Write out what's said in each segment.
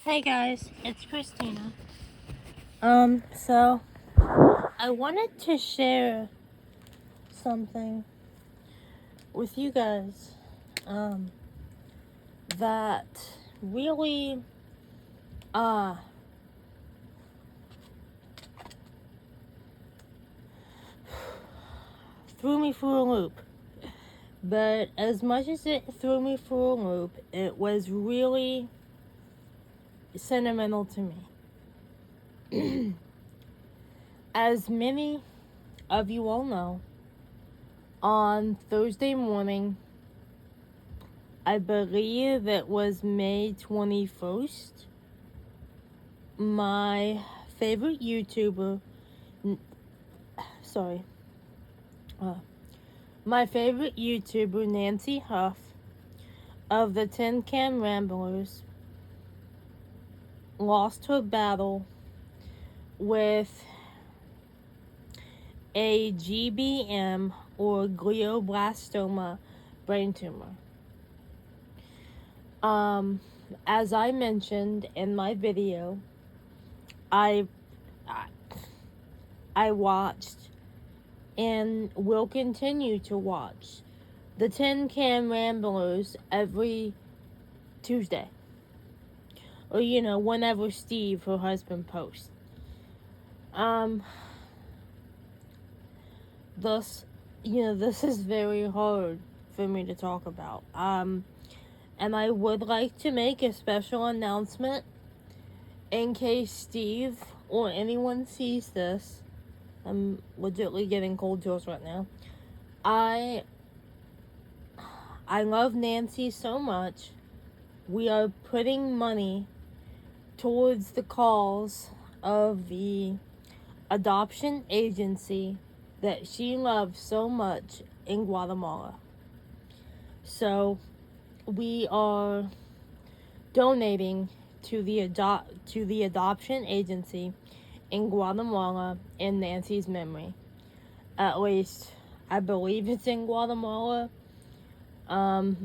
Hey guys, it's Christina. So I wanted to share something with you guys, that really, threw me for a loop. But as much as it threw me for a loop, it was really sentimental to me. As many of you all know, on Thursday morning, I believe it was May 21st, my favorite YouTuber, my favorite YouTuber, Nancy Huff, of the Tin Can Ramblers, lost her battle with a GBM, or glioblastoma, brain tumor. As I mentioned in my video, I watched and will continue to watch the Tin Can Ramblers every Tuesday, or whenever Steve, her husband, posts. Thus, this is very hard for me to talk about. And I would like to make a special announcement in case Steve or anyone sees this. I'm legitimately getting cold chills right now. I love Nancy so much. We are putting money towards the cause of the adoption agency that she loves so much in Guatemala. So we are donating to the adoption agency in Guatemala in Nancy's memory. At least I believe it's in Guatemala. I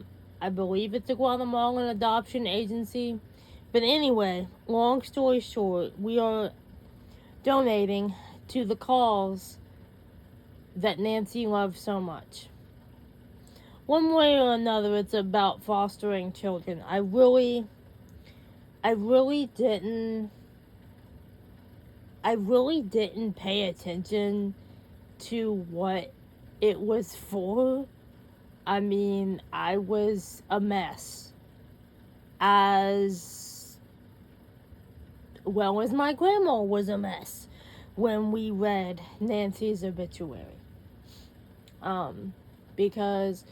believe it's a Guatemalan adoption agency. But anyway, long story short, we are donating to the cause that Nancy loves so much. One way or another, it's about fostering children. I really didn't pay attention to what it was for. I mean, I was a mess, as well as my grandma was a mess when we read Nancy's obituary. Because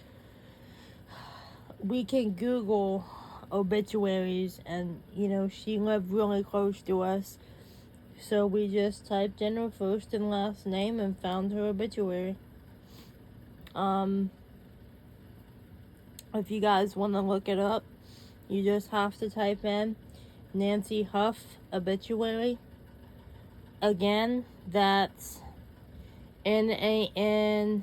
we can Google obituaries, and she lived really close to us, so we just typed in her first and last name and found her obituary. If you guys want to look it up, you just have to type in Nancy Huff obituary. Again, that's NANCYHUFF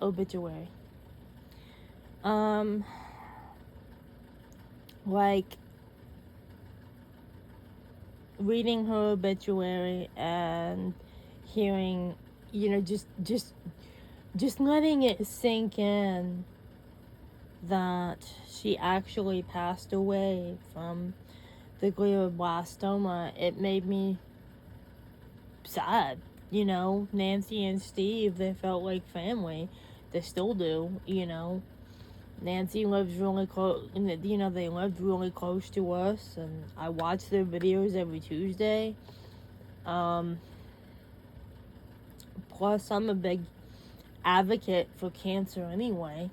obituary. Like, reading her obituary and hearing, just letting it sink in that she actually passed away from the glioblastoma, it made me sad. Nancy and Steve, they felt like family. They still do. Nancy lives really close, and they lived really close to us, and I watch their videos every Tuesday. Plus, I'm a big advocate for cancer anyway.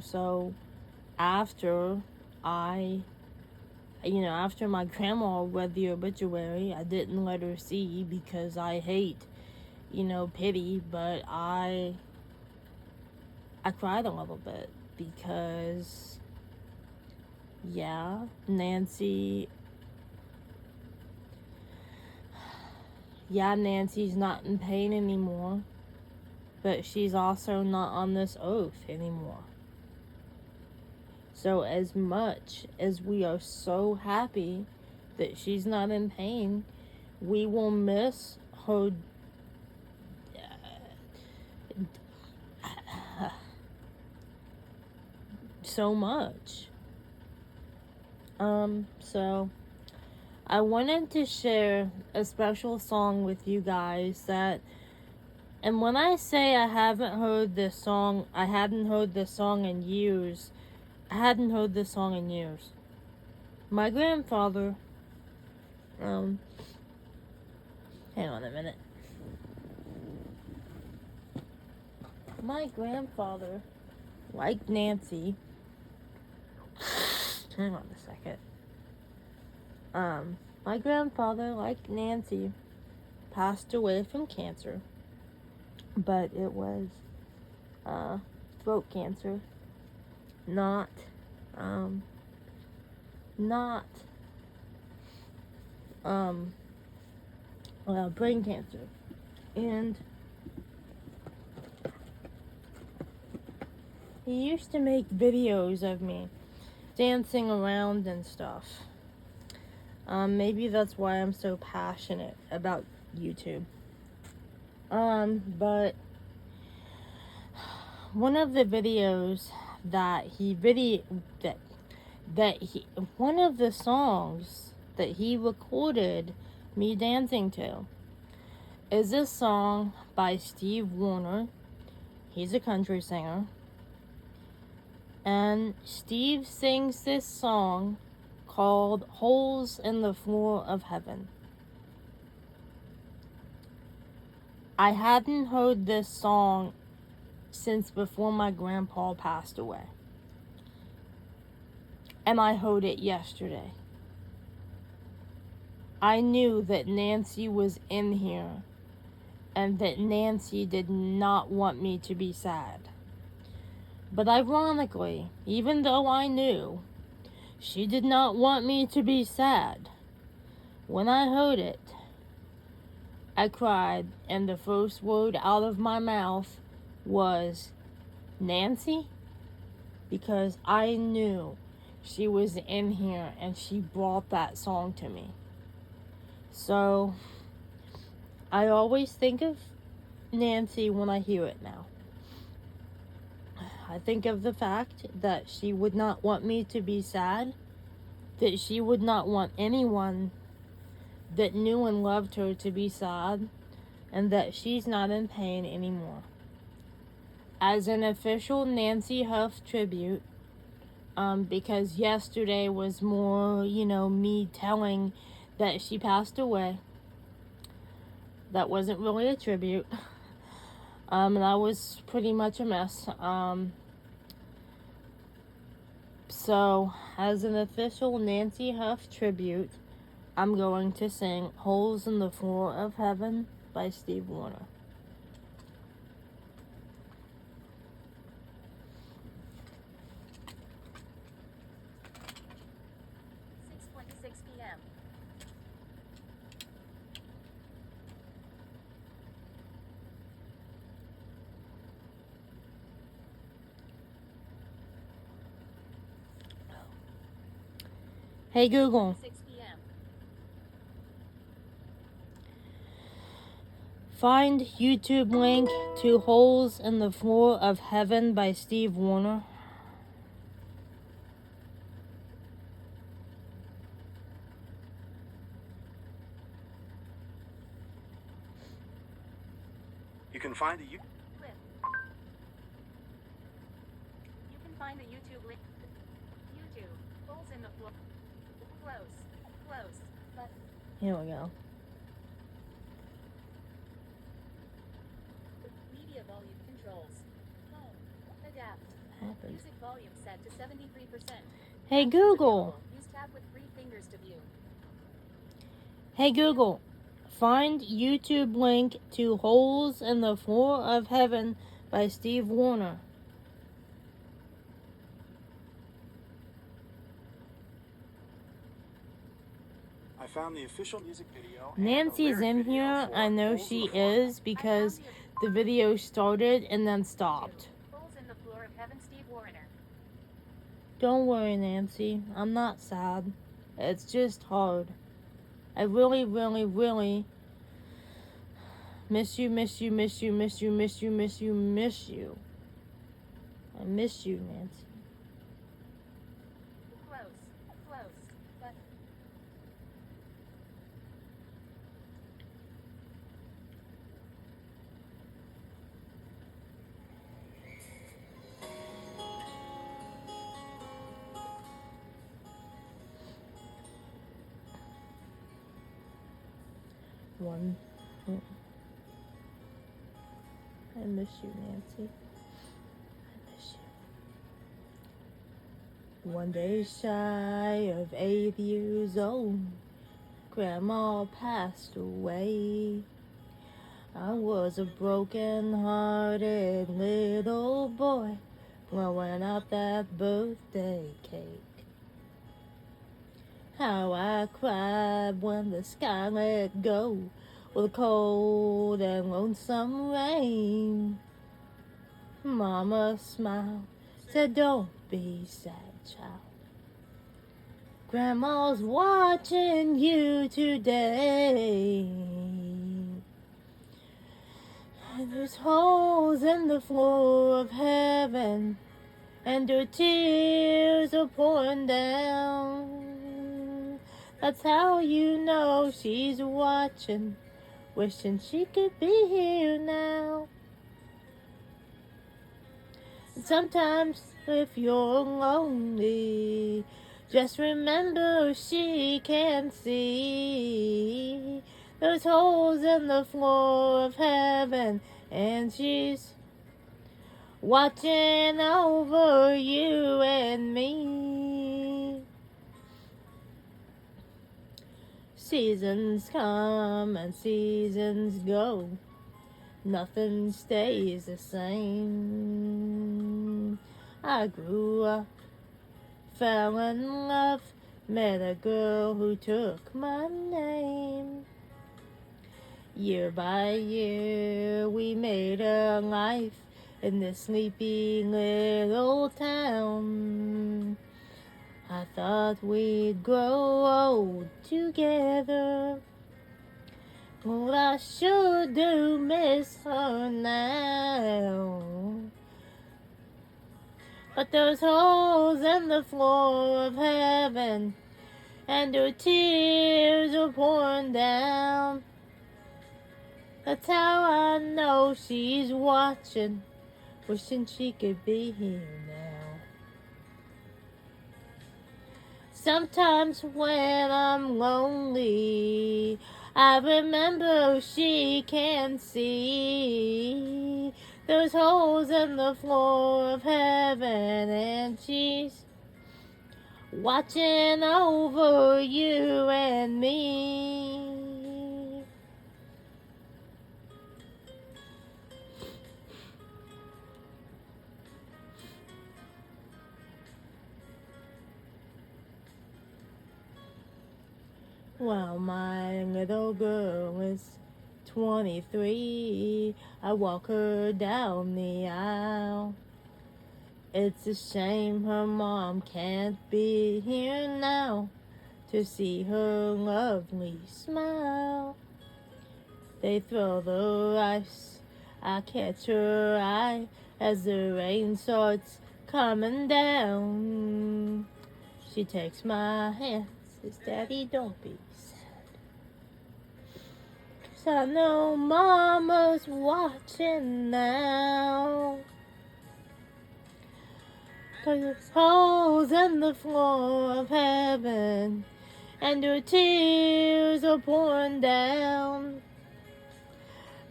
So after after my grandma read the obituary, I didn't let her see because I hate, pity, but I cried a little bit because, Nancy, yeah, Nancy's not in pain anymore, but she's also not on this oath anymore. So as much as we are so happy that she's not in pain, we will miss her so much. So I wanted to share a special song with you guys and when I say I hadn't heard this song in years. I hadn't heard this song in years. My grandfather, hang on a minute. My grandfather, like Nancy, hang on a second. My grandfather, like Nancy, passed away from cancer, but it was, throat cancer, not brain cancer. And he used to make videos of me dancing around and stuff. Maybe that's why I'm so passionate about YouTube. But one of the videos one of the songs that he recorded me dancing to is this song by Steve Wariner. He's a country singer. And Steve sings this song called Holes in the Floor of Heaven. I hadn't heard this song since before my grandpa passed away. And I heard it yesterday. I knew that Nancy was in here and that Nancy did not want me to be sad. But ironically, even though I knew she did not want me to be sad, when I heard it, I cried, and the first word out of my mouth was, Nancy? Because I knew she was in here and she brought that song to me. So, I always think of Nancy when I hear it now. I think of the fact that she would not want me to be sad, that she would not want anyone that knew and loved her to be sad, and that she's not in pain anymore. As an official Nancy Huff tribute, because yesterday was more, me telling that she passed away. That wasn't really a tribute. And I was pretty much a mess. So, as an official Nancy Huff tribute, I'm going to sing Holes in the Floor of Heaven by Steve Wariner. PM. Hey Google. 6 p.m. Find YouTube link to Holes in the Floor of Heaven by Steve Wariner. You can find the You can find the YouTube link. YouTube. Holes in the floor. Close. But here we go. Media volume controls. Home. Adapt. Music volume set to 73%. Hey Google. Use tab with 3 fingers to view. Hey Google. Find YouTube link to Holes in the Floor of Heaven by Steve Wariner. I found found the official music video. Nancy's in here. I know she is because the video started and then stopped. Holes in the Floor of Heaven, Steve Wariner. Don't worry, Nancy. I'm not sad. It's just hard. I really, really, really miss you, miss you, miss you, miss you, miss you, miss you, miss you. I miss you, Nancy. Close. But One. I miss you, Nancy. I miss you. One day shy of 8 years old, Grandma passed away. I was a broken-hearted little boy blowing out that birthday cake. How I cried when the sky let go with cold and lonesome rain. Mama smiled, said, "Don't be sad, child. Grandma's watching you today." And there's holes in the floor of heaven, and her tears are pouring down. That's how you know she's watching, wishing she could be here now. And sometimes if you're lonely, just remember she can see those holes in the floor of heaven, and she's watching over you and me. Seasons come and seasons go. Nothing stays the same. I grew up, fell in love, met a girl who took my name. Year by year we made a life in this sleepy little town. I thought we'd grow old together. Well, I sure do miss her now. But those holes in the floor of heaven, and her tears are pouring down. That's how I know she's watching, wishing she could be here now. Sometimes when I'm lonely, I remember she can see those holes in the floor of heaven, and she's watching over you and me. Well, my little girl is 23. I walk her down the aisle. It's a shame her mom can't be here now to see her lovely smile. They throw the rice, I catch her eye as the rain starts coming down. She takes my hand, says, "Daddy, don't be sad, 'cause I know Mama's watching now." 'Cause there's holes in the floor of heaven, and her tears are pouring down.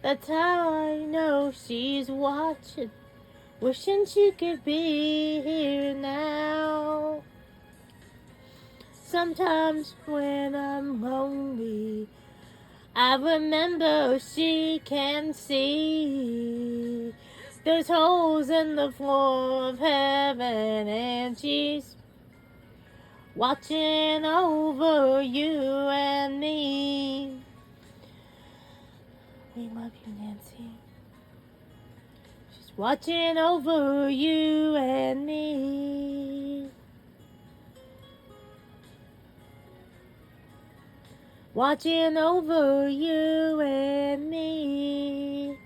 That's how I know she's watching, wishing she could be here now. Sometimes when I'm lonely, I remember she can see those holes in the floor of heaven, and she's watching over you and me. We love you, Nancy. She's watching over you and me. Watching over you and me.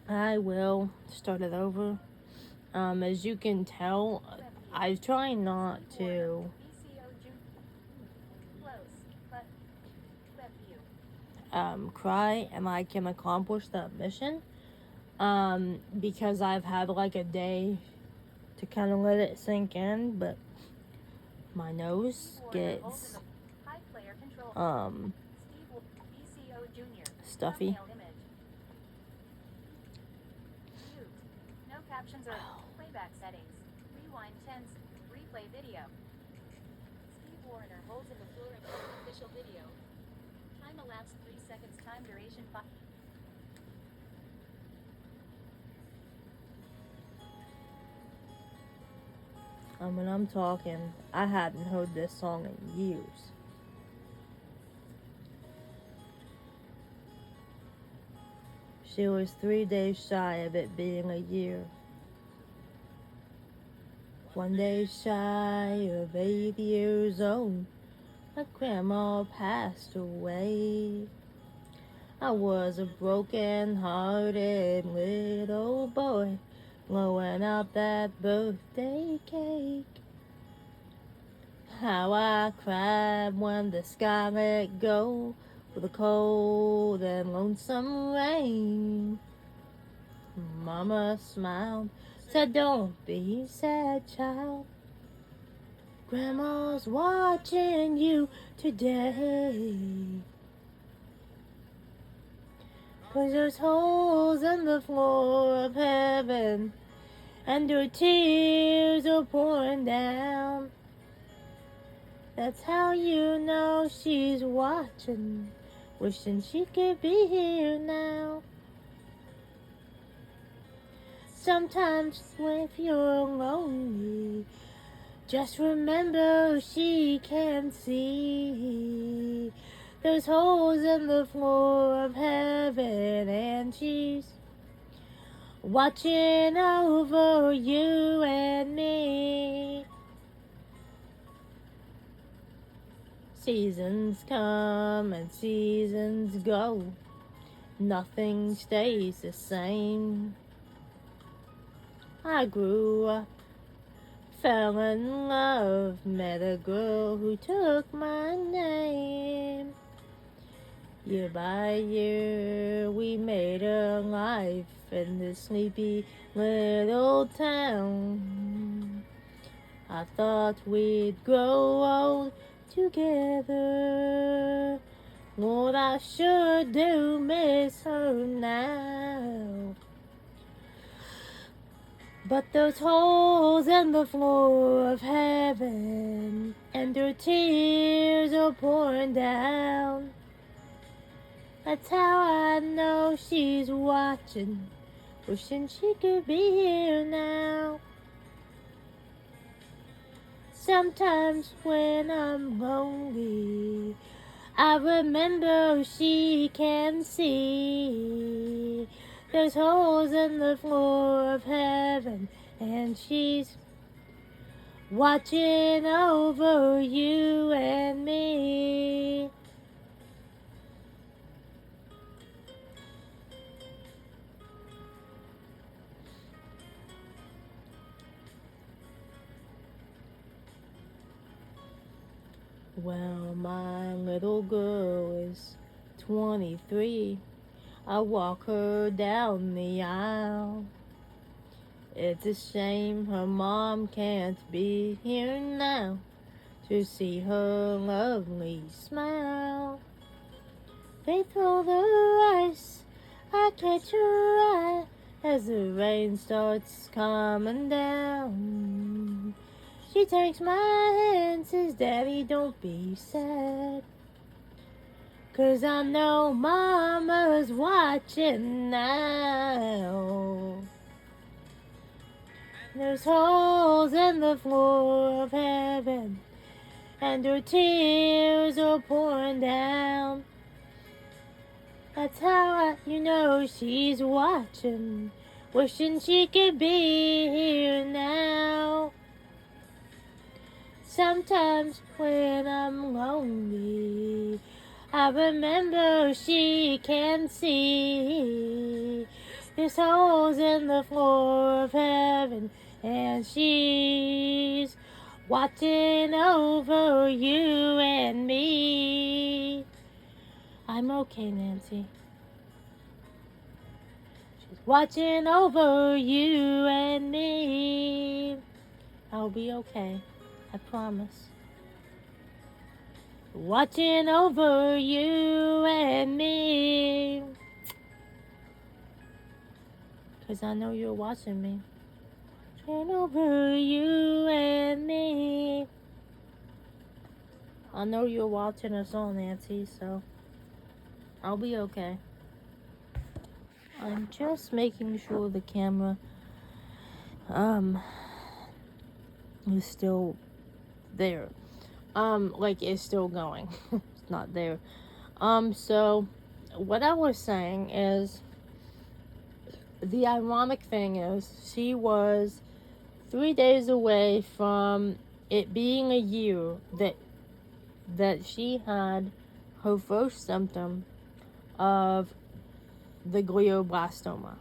I will start it over. As you can tell, I try not to cry and I can accomplish that mission. Because I've had like a day to kind of let it sink in, but my nose gets stuffy. No captions or playback settings. Rewind tense. Replay video. Steve Wariner holds in the floor in official video. Time elapsed 3 seconds. Time duration 5. When I'm talking, I hadn't heard this song in years. She was 3 days shy of it being a year. 1 day shy of 8 years old, my grandma passed away. I was a broken-hearted little boy, blowing out that birthday cake. How I cried when the sky let go with a cold and lonesome rain. Mama smiled, said, "Don't be sad, child. Grandma's watching you today." 'Cause there's holes in the floor of heaven, and her tears are pouring down. That's how you know she's watching, wishing she could be here now. Sometimes if you're lonely, just remember she can see. There's holes in the floor of heaven, and she's watching over you and me. Seasons come and seasons go. Nothing stays the same. I grew up, fell in love, met a girl who took my name. Year by year we made a life in this sleepy little town. I thought we'd grow old together. Lord, I sure do miss her now. But those holes in the floor of heaven, and her tears are pouring down. That's how I know she's watching, wishing she could be here now. Sometimes when I'm lonely, I remember she can see. There's holes in the floor of heaven, and she's watching over you and me. Well, my little girl is 23. I walk her down the aisle. It's a shame her mom can't be here now to see her lovely smile. They throw the rice, I catch her eye as the rain starts coming down. She takes my hand, says, "Daddy, don't be sad, 'cause I know Mama's watching now." There's holes in the floor of heaven, and her tears are pouring down. That's how you know she's watching, wishing she could be here now. Sometimes when I'm lonely, I remember she can see. There's holes in the floor of heaven, and she's watching over you and me. I'm okay, Nancy. She's watching over you and me. I'll be okay. I promise. Watching over you and me. 'Cause I know you're watching me. Watching over you and me. I know you're watching us all, Nancy, so I'll be okay. I'm just making sure the camera is still there. Like it's still going. It's not there. So what I was saying is, the ironic thing is she was 3 days away from it being a year that she had her first symptom of the glioblastoma.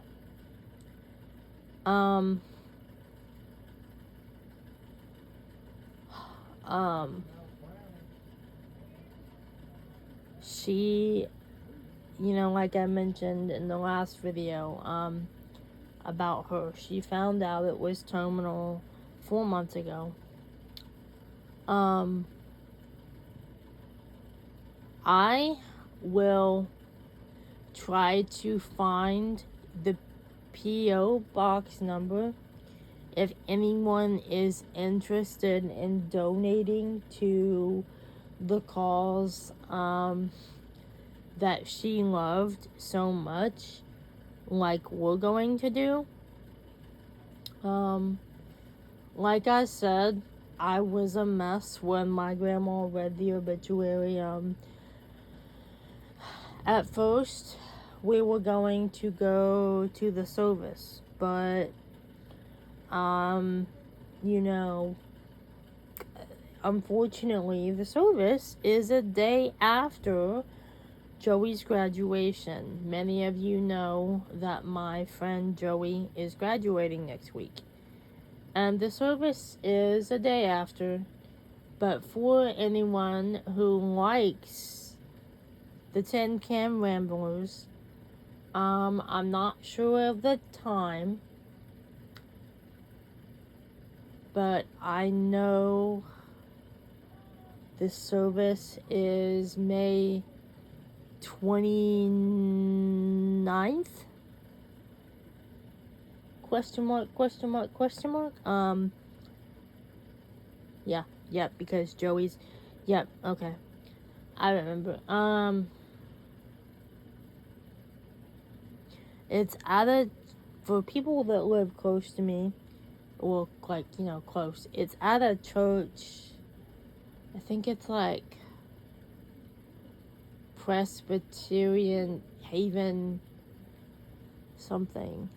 She, like I mentioned in the last video, about her, she found out it was terminal 4 months ago. I will try to find the P.O. box number if anyone is interested in donating to the cause that she loved so much, like we're going to do. Like I said, I was a mess when my grandma read the obituary. At first, we were going to go to the service, but, unfortunately, the service is a day after Joey's graduation. Many of you know that my friend Joey is graduating next week. And the service is a day after. But for anyone who likes the Tin Can Ramblers, I'm not sure of the time, but I know the service is May 29th? Question mark? Yeah, because Joey's, okay. I remember. It's for people that live close to me, well, like, close, it's at a church. I think it's like Presbyterian Haven something.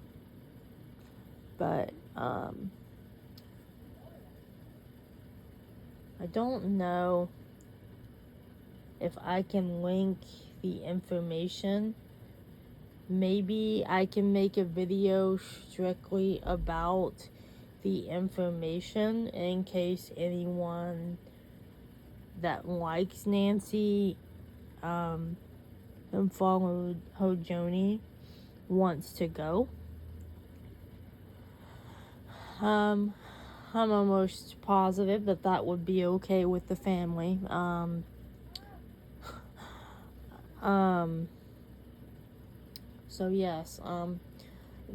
But, I don't know if I can link the information. Maybe I can make a video strictly about the information in case anyone that likes Nancy and followed her journey wants to go. I'm almost positive that would be okay with the family. So yes,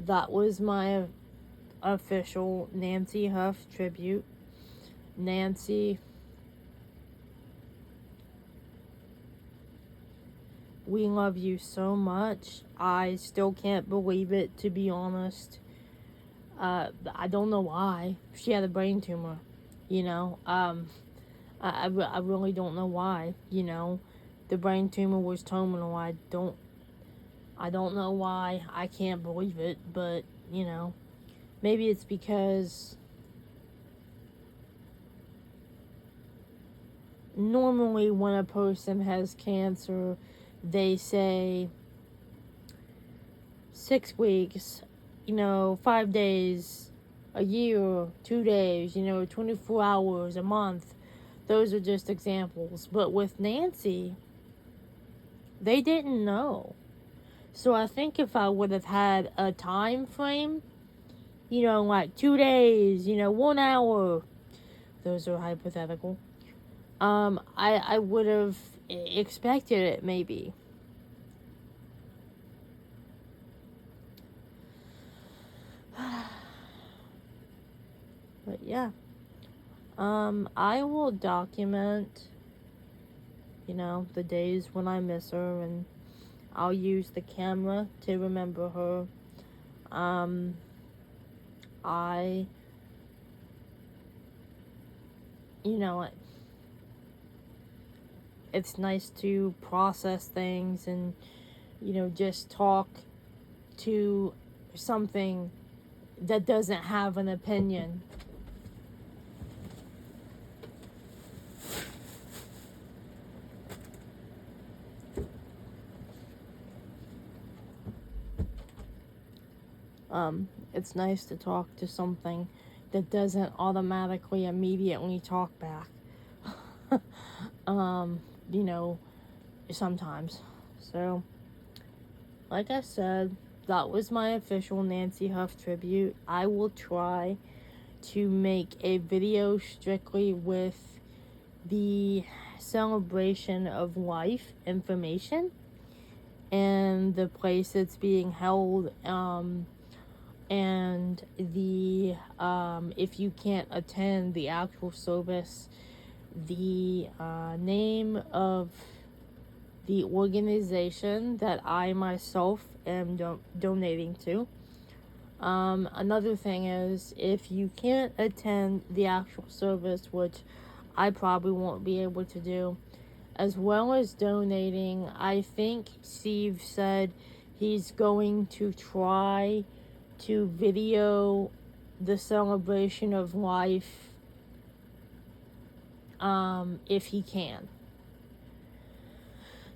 that was my official Nancy Huff tribute. Nancy, we love you so much. I still can't believe it, to be honest. I don't know why. She had a brain tumor, you know. I really don't know why, you know. The brain tumor was terminal. I don't know why. I can't believe it, but, you know, maybe it's because normally when a person has cancer, they say 6 weeks, you know, 5 days, a year, 2 days, you know, 24 hours, a month. Those are just examples. But with Nancy, they didn't know. So I think if I would have had a time frame, you know, like 2 days, you know, 1 hour, those are hypothetical. I would have expected it maybe. But yeah. I will document, you know, the days when I miss her, and I'll use the camera to remember her. I, you know, it's nice to process things and, you know, just talk to something that doesn't have an opinion. It's nice to talk to something that doesn't automatically immediately talk back. You know, sometimes. So, like I said, that was my official Nancy Huff tribute. I will try to make a video strictly with the celebration of life information and the place it's being held, and the if you can't attend the actual service, the name of the organization that I myself am donating to. Another thing is, if you can't attend the actual service, which I probably won't be able to do, as well as donating, I think Steve said he's going to try to video the celebration of life, if he can.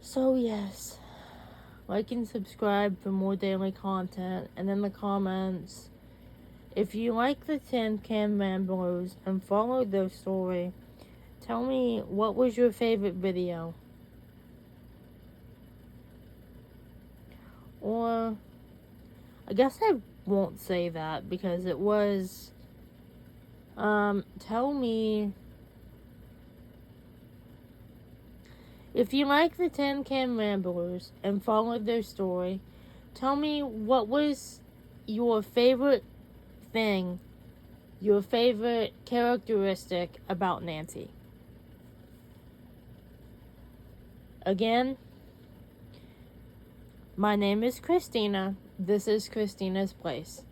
So yes, like and subscribe for more daily content, and in the comments, if you like the Tin Can Ramblers and follow their story, tell me what was your favorite video. Or, I guess I won't say that because it was, tell me, if you like the Tin Can Ramblers and followed their story, tell me what was your favorite thing, your favorite characteristic about Nancy. Again, my name is Christina. This is Christina's Place.